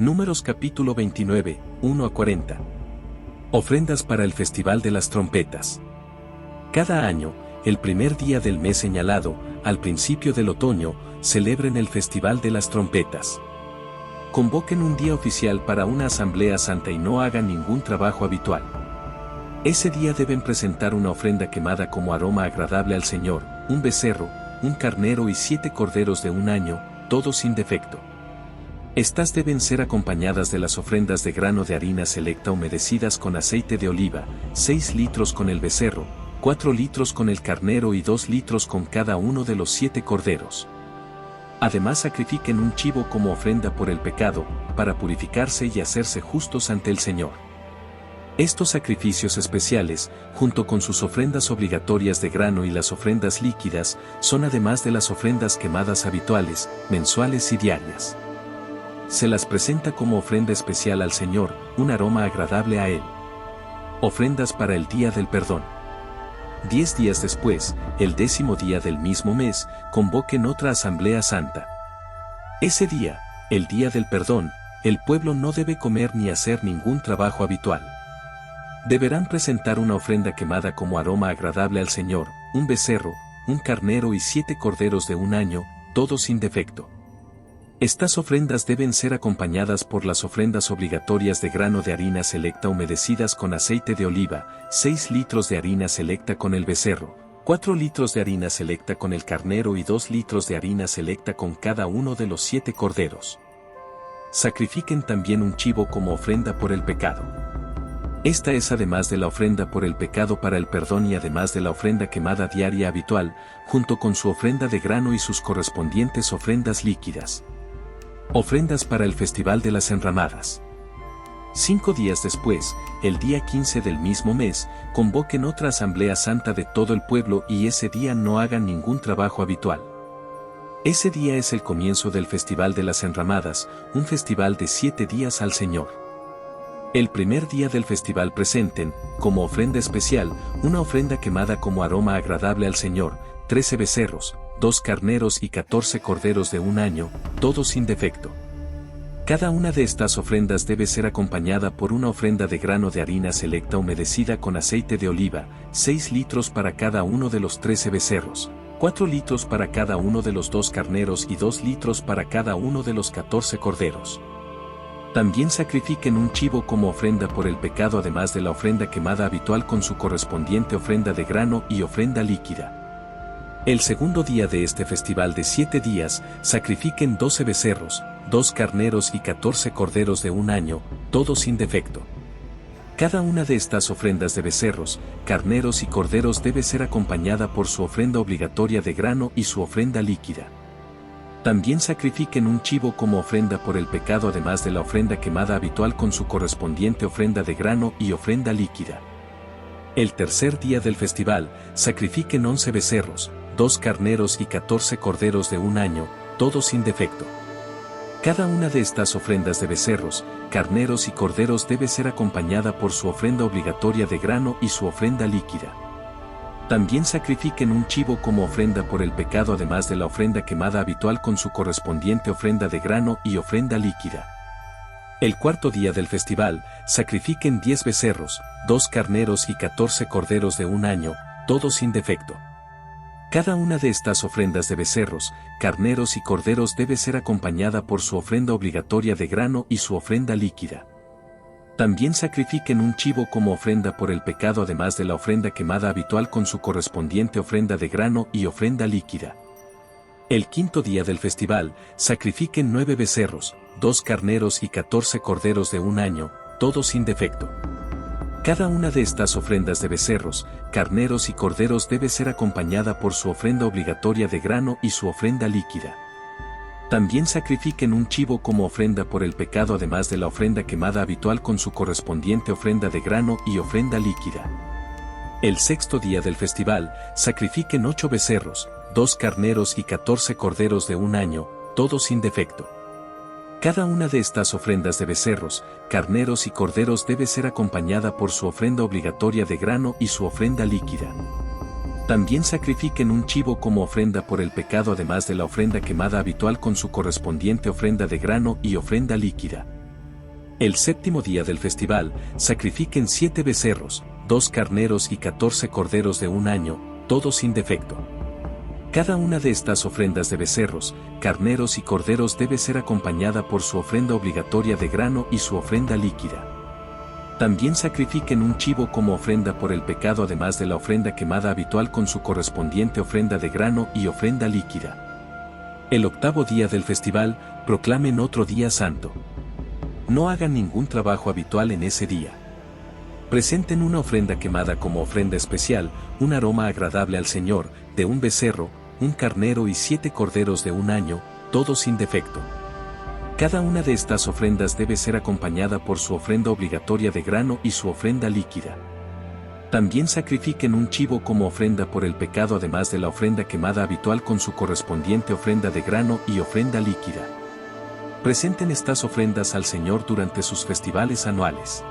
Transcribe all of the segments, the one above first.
Números capítulo 29, 1 a 40. Ofrendas para el Festival de las Trompetas. Cada año, el primer día del mes señalado, al principio del otoño, celebren el Festival de las Trompetas. Convoquen un día oficial para una asamblea santa y no hagan ningún trabajo habitual. Ese día deben presentar una ofrenda quemada como aroma agradable al Señor, un becerro, un carnero y 7 corderos de un año, todos sin defecto. Estas deben ser acompañadas de las ofrendas de grano de harina selecta humedecidas con aceite de oliva, 6 litros con el becerro, 4 litros con el carnero y 2 litros con cada uno de los 7 corderos. Además sacrifiquen un chivo como ofrenda por el pecado, para purificarse y hacerse justos ante el Señor. Estos sacrificios especiales, junto con sus ofrendas obligatorias de grano y las ofrendas líquidas, son además de las ofrendas quemadas habituales, mensuales y diarias. Se las presenta como ofrenda especial al Señor, un aroma agradable a Él. Ofrendas para el Día del Perdón. 10 días después, el 10º día del mismo mes, convoquen otra asamblea santa. Ese día, el Día del Perdón, el pueblo no debe comer ni hacer ningún trabajo habitual. Deberán presentar una ofrenda quemada como aroma agradable al Señor, un becerro, un carnero y 7 corderos de un año, todos sin defecto. Estas ofrendas deben ser acompañadas por las ofrendas obligatorias de grano de harina selecta humedecidas con aceite de oliva, 6 litros de harina selecta con el becerro, 4 litros de harina selecta con el carnero y 2 litros de harina selecta con cada uno de los 7 corderos. Sacrifiquen también un chivo como ofrenda por el pecado. Esta es además de la ofrenda por el pecado para el perdón y además de la ofrenda quemada diaria habitual, junto con su ofrenda de grano y sus correspondientes ofrendas líquidas. Ofrendas para el Festival de las Enramadas. 5 días después, el día 15 del mismo mes, convoquen otra asamblea santa de todo el pueblo y ese día no hagan ningún trabajo habitual. Ese día es el comienzo del Festival de las Enramadas, un festival de 7 días al Señor. El primer día del festival presenten, como ofrenda especial, una ofrenda quemada como aroma agradable al Señor, 13 becerros, 2 carneros y 14 corderos de un año, todos sin defecto. Cada una de estas ofrendas debe ser acompañada por una ofrenda de grano de harina selecta humedecida con aceite de oliva, 6 litros para cada uno de los 13 becerros, 4 litros para cada uno de los 2 carneros y 2 litros para cada uno de los 14 corderos. También sacrifiquen un chivo como ofrenda por el pecado además de la ofrenda quemada habitual con su correspondiente ofrenda de grano y ofrenda líquida. El segundo día de este festival de 7 días, sacrifiquen 12 becerros, 2 carneros y 14 corderos de un año, todos sin defecto. Cada una de estas ofrendas de becerros, carneros y corderos debe ser acompañada por su ofrenda obligatoria de grano y su ofrenda líquida. También sacrifiquen un chivo como ofrenda por el pecado además de la ofrenda quemada habitual con su correspondiente ofrenda de grano y ofrenda líquida. El tercer día del festival, sacrifiquen 11 becerros, 2 carneros y 14 corderos de un año, todos sin defecto. Cada una de estas ofrendas de becerros, carneros y corderos debe ser acompañada por su ofrenda obligatoria de grano y su ofrenda líquida. También sacrifiquen un chivo como ofrenda por el pecado además de la ofrenda quemada habitual con su correspondiente ofrenda de grano y ofrenda líquida. El cuarto día del festival, sacrifiquen 10 becerros, 2 carneros y 14 corderos de un año, todos sin defecto. Cada una de estas ofrendas de becerros, carneros y corderos debe ser acompañada por su ofrenda obligatoria de grano y su ofrenda líquida. También sacrifiquen un chivo como ofrenda por el pecado además de la ofrenda quemada habitual con su correspondiente ofrenda de grano y ofrenda líquida. El quinto día del festival, sacrifiquen 9 becerros, 2 carneros y 14 corderos de un año, todos sin defecto. Cada una de estas ofrendas de becerros, carneros y corderos debe ser acompañada por su ofrenda obligatoria de grano y su ofrenda líquida. También sacrifiquen un chivo como ofrenda por el pecado además de la ofrenda quemada habitual con su correspondiente ofrenda de grano y ofrenda líquida. El sexto día del festival, sacrifiquen 8 becerros, 2 carneros y 14 corderos de un año, todos sin defecto. Cada una de estas ofrendas de becerros, carneros y corderos debe ser acompañada por su ofrenda obligatoria de grano y su ofrenda líquida. También sacrifiquen un chivo como ofrenda por el pecado además de la ofrenda quemada habitual con su correspondiente ofrenda de grano y ofrenda líquida. El séptimo día del festival, sacrifiquen 7 becerros, 2 carneros y 14 corderos de un año, todos sin defecto. Cada una de estas ofrendas de becerros, carneros y corderos debe ser acompañada por su ofrenda obligatoria de grano y su ofrenda líquida. También sacrifiquen un chivo como ofrenda por el pecado, además de la ofrenda quemada habitual con su correspondiente ofrenda de grano y ofrenda líquida. El octavo día del festival, proclamen otro día santo. No hagan ningún trabajo habitual en ese día. Presenten una ofrenda quemada como ofrenda especial, un aroma agradable al Señor, de un becerro, un carnero y 7 corderos de un año, todos sin defecto. Cada una de estas ofrendas debe ser acompañada por su ofrenda obligatoria de grano y su ofrenda líquida. También sacrifiquen un chivo como ofrenda por el pecado, además de la ofrenda quemada habitual con su correspondiente ofrenda de grano y ofrenda líquida. Presenten estas ofrendas al Señor durante sus festivales anuales.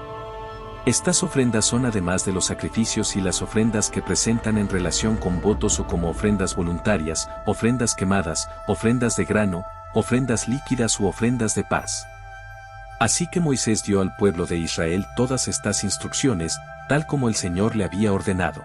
Estas ofrendas son, además de los sacrificios y las ofrendas que presentan en relación con votos o como ofrendas voluntarias, ofrendas quemadas, ofrendas de grano, ofrendas líquidas u ofrendas de paz. Así que Moisés dio al pueblo de Israel todas estas instrucciones, tal como el Señor le había ordenado.